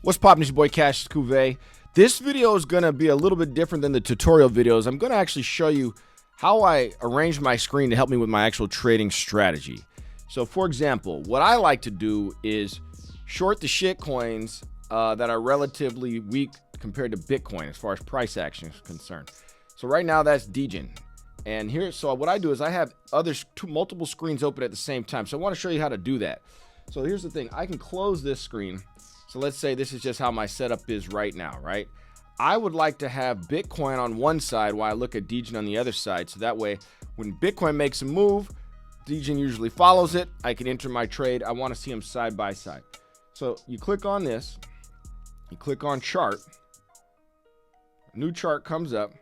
What's poppin'? It's your boy Cassius Cuvée. This video is going to be a little bit different than the tutorial videos. I'm going to actually show you how I arrange my screen to help me with my actual trading strategy. So for example, what I like to do is short the shit coins that are relatively weak compared to Bitcoin as far as price action is concerned. So right now that's Degen. And here, so what I do is I have multiple screens open at the same time. So I want to show you how to do that. So here's the thing, I can close this screen. So let's say this is just how my setup is right now, right? I would like to have Bitcoin on one side while I look at Degen on the other side. So that way, when Bitcoin makes a move, Degen usually follows it. I can enter my trade. I want to see them side by side. So you click on this, you click on chart, a new chart comes up.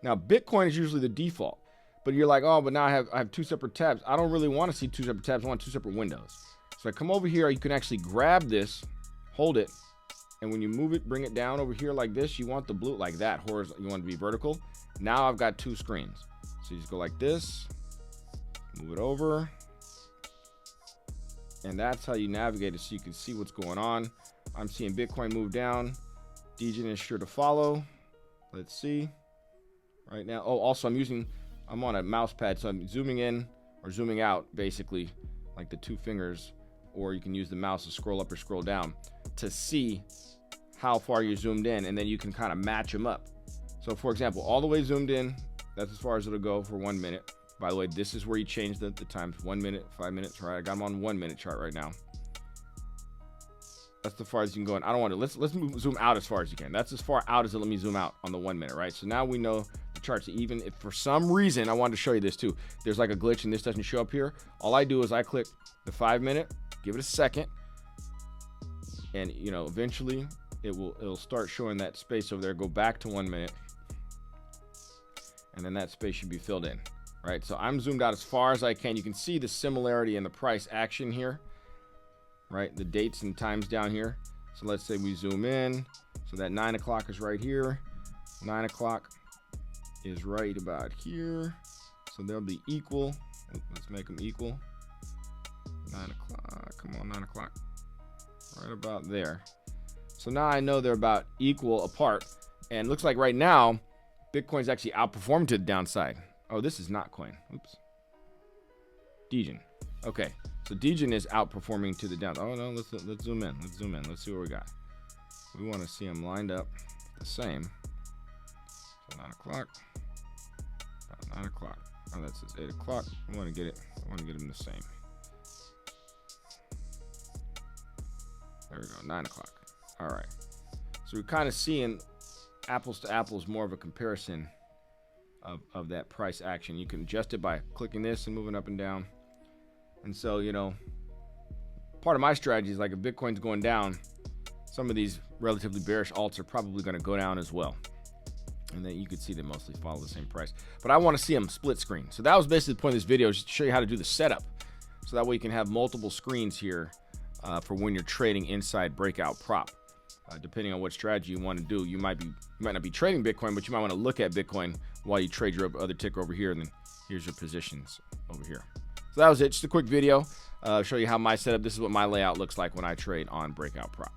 Now Bitcoin is usually the default, but you're like, oh, but now I have two separate tabs. I don't really want to see two separate tabs. I want two separate windows. So I come over here, you can actually grab this, hold it, and when you move it, bring it down over here like this, you want the blue like that, horizontal, you want it to be vertical. Now I've got two screens. So you just go like this, move it over, and that's how you navigate it so you can see what's going on. I'm seeing Bitcoin move down. Degen is sure to follow. Let's see. Right now, oh, also I'm on a mouse pad, so I'm zooming in or zooming out, basically, like the two fingers, or you can use the mouse to scroll up or scroll down to see how far you're zoomed in, and then you can kind of match them up. So for example, all the way zoomed in, that's as far as it'll go for 1 minute. By the way, this is where you change the times. 1 minute, 5 minutes, right? I got them on 1 minute chart right now. That's as far as you can go. And I don't want to, let's zoom out as far as you can. That's as far out as it let me zoom out on the 1 minute, right? So now we know the charts. Even if for some reason, I wanted to show you this too. There's like a glitch and this doesn't show up here. All I do is I click the 5 minute, give it a second, and you know, eventually it'll start showing that space over there. Go back to 1 minute, and then that space should be filled in, right? So I'm zoomed out as far as I can. You can see the similarity in the price action here, right? The dates and times down here. So let's say we zoom in, so that 9 o'clock is right here, 9 o'clock is right about here, so they'll be equal. Let's make them equal. 9 o'clock, come on, 9 o'clock, right about there. So now I know they're about equal apart, and looks like right now Bitcoin's actually outperformed to the downside. Oh, this is not coin, oops, Degen. Okay, so Degen is outperforming to the down. Oh no, let's zoom in, let's see what we got. We want to see them lined up the same. So 9 o'clock, 9 o'clock, oh, that says 8 o'clock. I want to get them the same. There we go, 9 o'clock. All right. So we're kind of seeing apples to apples, more of a comparison of that price action. You can adjust it by clicking this and moving up and down. And so, you know, part of my strategy is like if Bitcoin's going down, some of these relatively bearish alts are probably going to go down as well. And then you can see they mostly follow the same price. But I want to see them split screen. So that was basically the point of this video, is to show you how to do the setup. So that way you can have multiple screens here for when you're trading inside Breakout Prop. Depending on what strategy you want to do, you might not be trading Bitcoin, but you might want to look at Bitcoin while you trade your other ticker over here, and then here's your positions over here. So that was it, just a quick video, show you how my setup. This is what my layout looks like when I trade on Breakout Prop.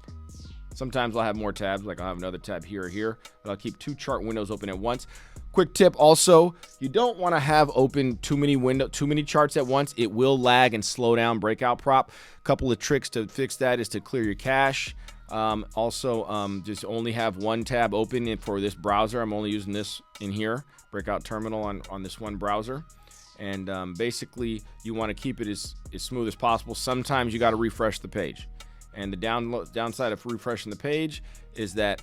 Sometimes I'll have more tabs, like I'll have another tab here or here, but I'll keep two chart windows open at once. Quick tip also, you don't want to have open too many charts at once. It will lag and slow down Breakout Prop. A couple of tricks to fix that is to clear your cache. Just only have one tab open for this browser. I'm only using this in here, Breakout Terminal on this one browser. And basically you want to keep it as smooth as possible. Sometimes you got to refresh the page. And the downside of refreshing the page is that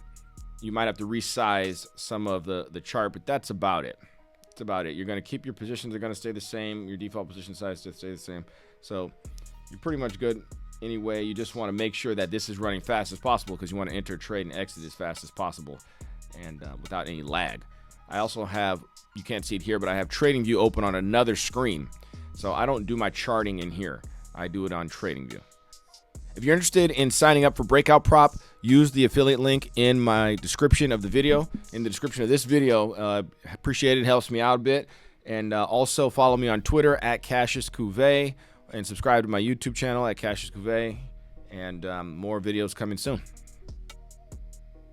you might have to resize some of the chart, but that's about it. That's about it. You're going to keep your positions are going to stay the same. Your default position size to stay the same. So you're pretty much good. Anyway, you just want to make sure that this is running fast as possible, because you want to enter, trade, and exit as fast as possible and without any lag. I also have, you can't see it here, but I have TradingView open on another screen. So I don't do my charting in here. I do it on TradingView. If you're interested in signing up for Breakout Prop, use the affiliate link in my description of the video. In the description of this video, appreciate it, helps me out a bit. And also follow me on Twitter at Cassius Cuvée, and subscribe to my YouTube channel at Cassius Cuvée. And more videos coming soon.